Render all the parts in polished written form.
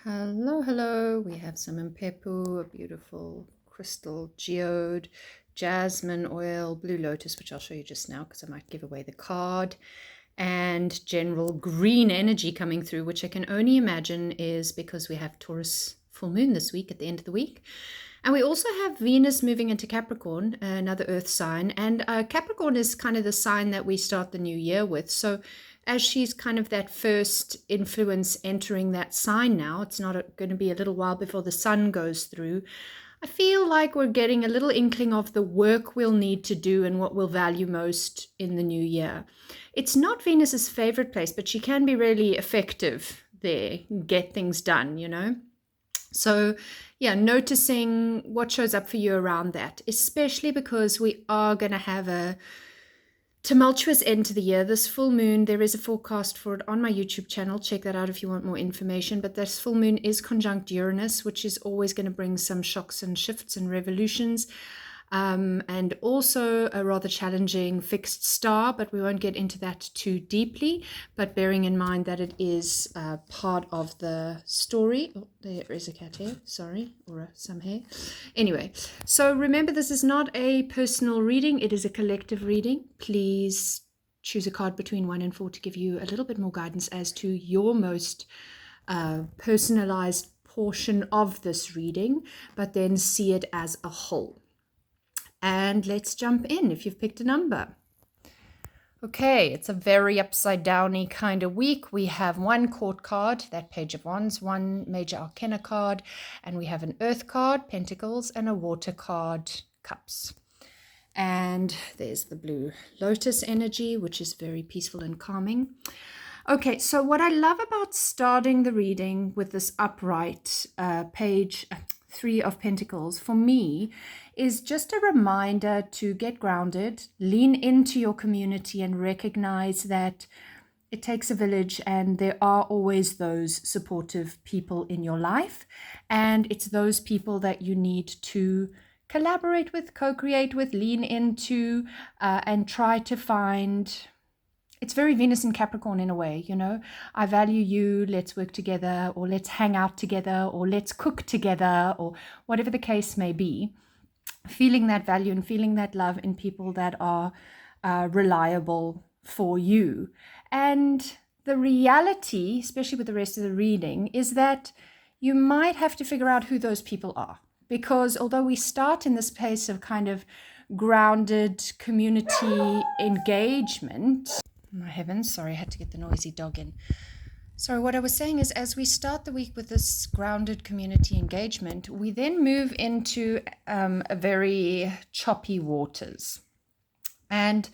Hello, hello. We have some Impepu, a beautiful crystal geode, jasmine oil, blue lotus, which I'll show you just now because I might give away the card, and general green energy coming through, which I can only imagine is because we have Taurus full moon this week at the end of the week. And we also have Venus moving into Capricorn, another earth sign. And Capricorn is kind of the sign that we start the new year with. So as she's kind of that first influence entering that sign now, it's not going to be a little while before the sun goes through. I feel like we're getting a little inkling of the work we'll need to do and what we'll value most in the new year. It's not Venus's favorite place, but she can be really effective there, get things done, you know? So, yeah, noticing what shows up for you around that, especially because we are going to have a tumultuous end to the year. This full moon, there is a forecast for it on my YouTube channel. Check that out if you want more information. But this full moon is conjunct Uranus, which is always going to bring some shocks and shifts and revolutions. And also a rather challenging fixed star, but we won't get into that too deeply. But bearing in mind that it is part of the story. Oh, there is a cat here, sorry, or some hair. Anyway, so remember, this is not a personal reading, it is a collective reading. Please choose a card between 1 and 4 to give you a little bit more guidance as to your most personalized portion of this reading, but then see it as a whole. And let's jump in if you've picked a number. Okay, it's a very upside downy kind of week. We have one court card, that Page of Wands, one major arcana card, and we have an earth card, Pentacles, and a water card, Cups. And there's the blue lotus energy, which is very peaceful and calming. Okay, so what I love about starting the reading with this upright page 3 of Pentacles, for me, is just a reminder to get grounded, lean into your community, and recognize that it takes a village and there are always those supportive people in your life. And it's those people that you need to collaborate with, co-create with, lean into, and try to find. It's very Venus and Capricorn in a way, you know. I value you, let's work together, or let's hang out together, or let's cook together, or whatever the case may be. Feeling that value and feeling that love in people that are reliable for you. And the reality, especially with the rest of the reading, is that you might have to figure out who those people are. Because although we start in this place of kind of grounded community engagement, my heavens, sorry, I had to get the noisy dog in. So what I was saying is, as we start the week with this grounded community engagement, we then move into a very choppy waters. And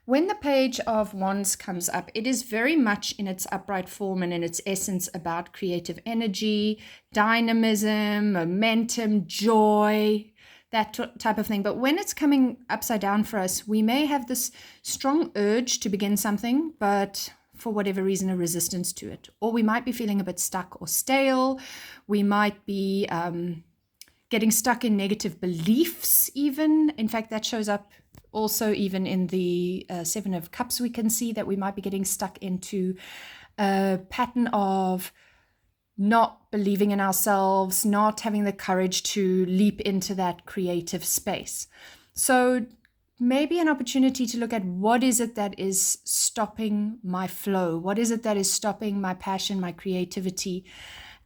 when the Page of Wands comes up, it is very much in its upright form and in its essence about creative energy, dynamism, momentum, joy, that type of thing. But when it's coming upside down for us, we may have this strong urge to begin something, but for whatever reason, a resistance to it. Or we might be feeling a bit stuck or stale. We might be getting stuck in negative beliefs even. In fact, that shows up also even in the Seven of Cups. We can see that we might be getting stuck into a pattern of not believing in ourselves, not having the courage to leap into that creative space. So maybe an opportunity to look at what is it that is stopping my flow? What is it that is stopping my passion, my creativity,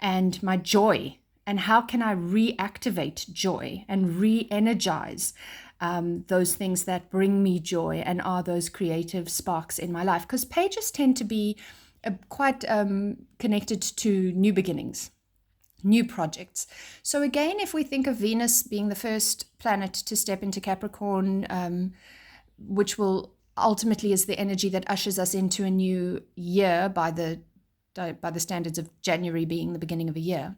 and my joy? And how can I reactivate joy and re-energize those things that bring me joy and are those creative sparks in my life? Because pages tend to be quite connected to new beginnings, new projects. So again, if we think of Venus being the first planet to step into Capricorn, which will ultimately is the energy that ushers us into a new year by the standards of January being the beginning of a year,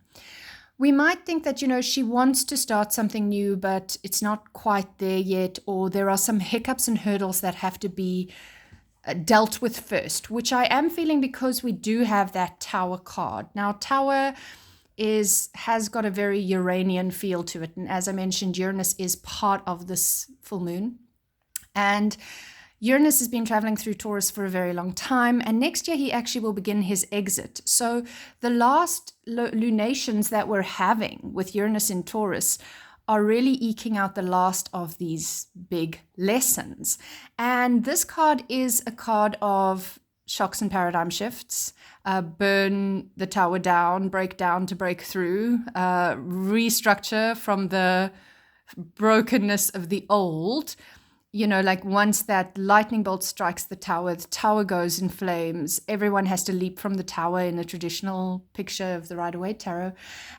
we might think that, you know, she wants to start something new, but it's not quite there yet, or there are some hiccups and hurdles that have to be dealt with first, which I am feeling because we do have that Tower card. Now, Tower has got a very Uranian feel to it. And as I mentioned, Uranus is part of this full moon. And Uranus has been traveling through Taurus for a very long time, and next year he actually will begin his exit. So the last lunations that we're having with Uranus in Taurus are really eking out the last of these big lessons. And this card is a card of shocks and paradigm shifts. Burn the tower down, break down to break through, restructure from the brokenness of the old. You know, like once that lightning bolt strikes the tower goes in flames. Everyone has to leap from the tower in a traditional picture of the Rider-Waite Tarot.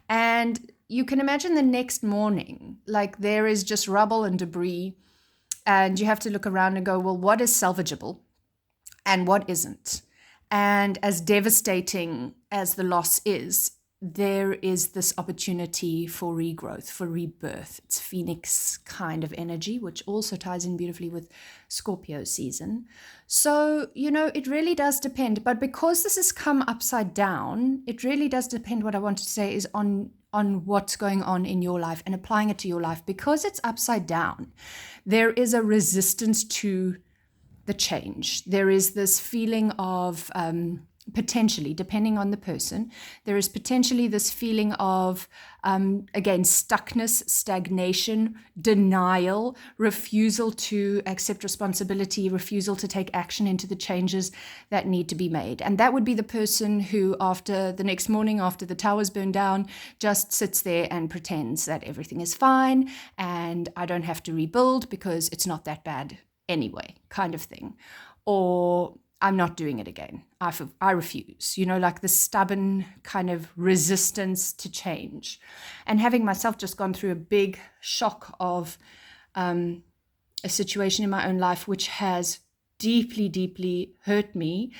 And you can imagine the next morning, like there is just rubble and debris. And you have to look around and go, well, what is salvageable and what isn't? And as devastating as the loss is, there is this opportunity for regrowth, for rebirth. It's Phoenix kind of energy, which also ties in beautifully with Scorpio season. So, you know, it really does depend. But because this has come upside down, it really does depend. What I wanted to say is on what's going on in your life and applying it to your life. Because it's upside down, there is a resistance to the change. There is this feeling of potentially, depending on the person, there is potentially this feeling of, again, stuckness, stagnation, denial, refusal to accept responsibility, refusal to take action into the changes that need to be made. And that would be the person who, after the next morning, after the towers burn down, just sits there and pretends that everything is fine and I don't have to rebuild because it's not that bad anyway, kind of thing. Or I'm not doing it again. I refuse, you know, like the stubborn kind of resistance to change. And having myself just gone through a big shock of a situation in my own life, which has deeply, deeply hurt me,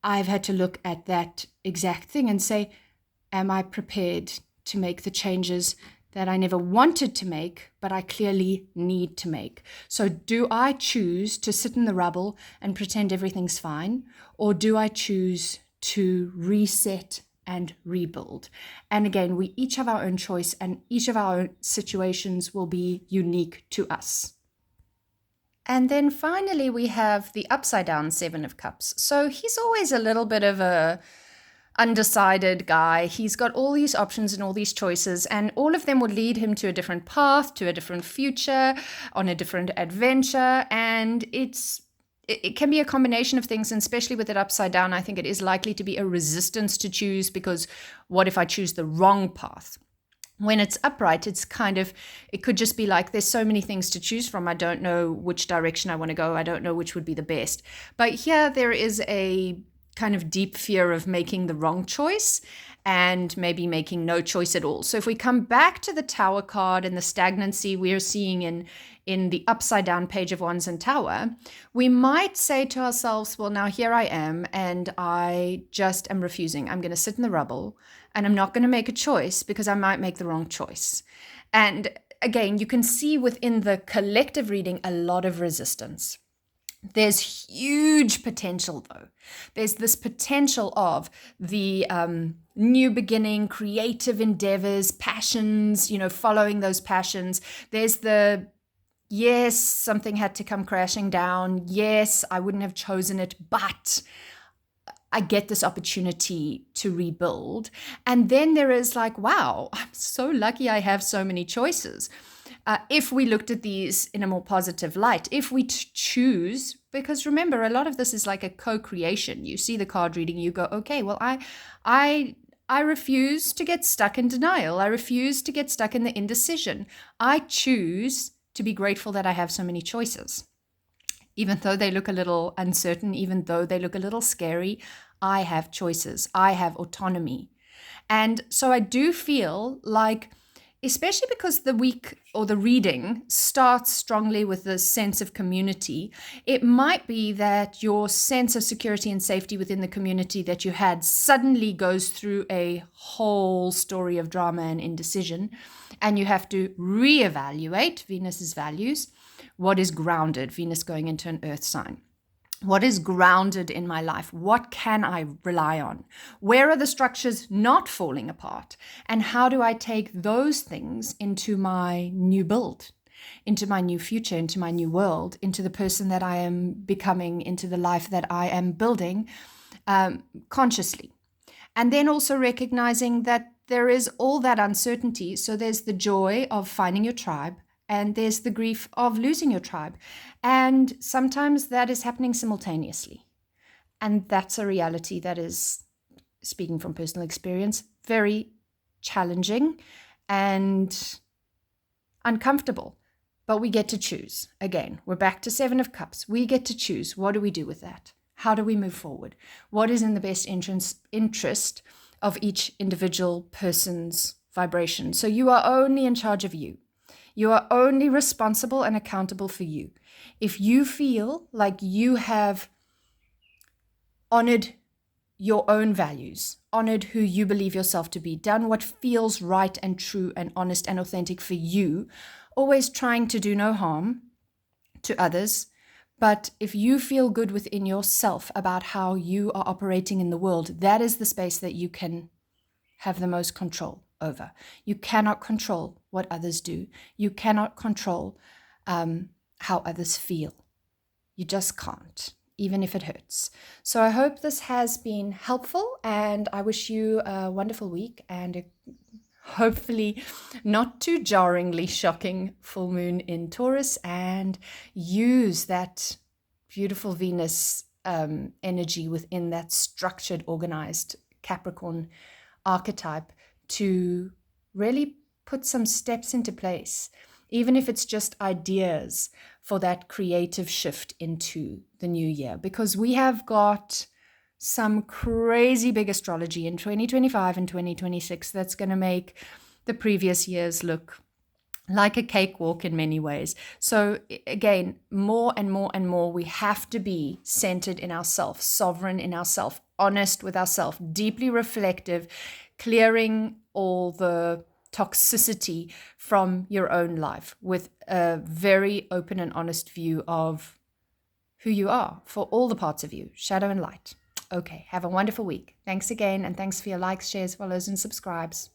I've had to look at that exact thing and say, am I prepared to make the changes that I never wanted to make, but I clearly need to make? So do I choose to sit in the rubble and pretend everything's fine? Or do I choose to reset and rebuild? And again, we each have our own choice, and each of our situations will be unique to us. And then finally, we have the upside down Seven of Cups. So he's always a little bit of a undecided guy. He's got all these options and all these choices, and all of them would lead him to a different path, to a different future, on a different adventure. And it can be a combination of things, and especially with it upside down, I think it is likely to be a resistance to choose, because what if I choose the wrong path? When it's upright, it's kind of, it could just be like, there's so many things to choose from. I don't know which direction I want to go. I don't know which would be the best. But here there is a kind of deep fear of making the wrong choice and maybe making no choice at all. So if we come back to the Tower card and the stagnancy we're seeing in the upside down Page of Wands and Tower, we might say to ourselves, well, now here I am and I just am refusing. I'm going to sit in the rubble and I'm not going to make a choice because I might make the wrong choice. And again, you can see within the collective reading a lot of resistance. There's huge potential, though. There's this potential of the new beginning, creative endeavors, passions, you know, following those passions. There's the, yes, something had to come crashing down. Yes, I wouldn't have chosen it, but I get this opportunity to rebuild. And then there is like, wow, I'm so lucky I have so many choices. If we looked at these in a more positive light, if we choose, because remember, a lot of this is like a co-creation. You see the card reading, you go, okay, well, I refuse to get stuck in denial. I refuse to get stuck in the indecision. I choose to be grateful that I have so many choices. Even though they look a little uncertain, even though they look a little scary, I have choices. I have autonomy. And so I do feel like, especially because the week or the reading starts strongly with the sense of community, it might be that your sense of security and safety within the community that you had suddenly goes through a whole story of drama and indecision, and you have to reevaluate Venus's values. What is grounded? Venus going into an earth sign. What is grounded in my life? What can I rely on? Where are the structures not falling apart? And how do I take those things into my new build? into my new future, into my new world, into the person that I am becoming, into the life that I am building consciously. And then also recognizing that there is all that uncertainty. So there's the joy of finding your tribe, and there's the grief of losing your tribe. And sometimes that is happening simultaneously. And that's a reality that is, speaking from personal experience, very challenging and uncomfortable. But we get to choose. Again, we're back to 7 of Cups. We get to choose. What do we do with that? How do we move forward? What is in the best interest of each individual person's vibration? So you are only in charge of you. You are only responsible and accountable for you. If you feel like you have honored your own values, honored who you believe yourself to be, done what feels right and true and honest and authentic for you, always trying to do no harm to others, but if you feel good within yourself about how you are operating in the world, that is the space that you can have the most control over. You cannot control what others do. You cannot control how others feel. You just can't, even if it hurts. So I hope this has been helpful, and I wish you a wonderful week and a hopefully not too jarringly shocking full moon in Taurus, and use that beautiful Venus energy within that structured, organized Capricorn archetype to really put some steps into place, even if it's just ideas for that creative shift into the new year, because we have got some crazy big astrology in 2025 and 2026 that's going to make the previous years look like a cakewalk in many ways. So again, more and more and more, we have to be centered in ourselves, sovereign in ourselves, honest with ourselves, deeply reflective, clearing all the toxicity from your own life with a very open and honest view of who you are for all the parts of you, shadow and light. Okay, have a wonderful week. Thanks again, and thanks for your likes, shares, follows, and subscribes.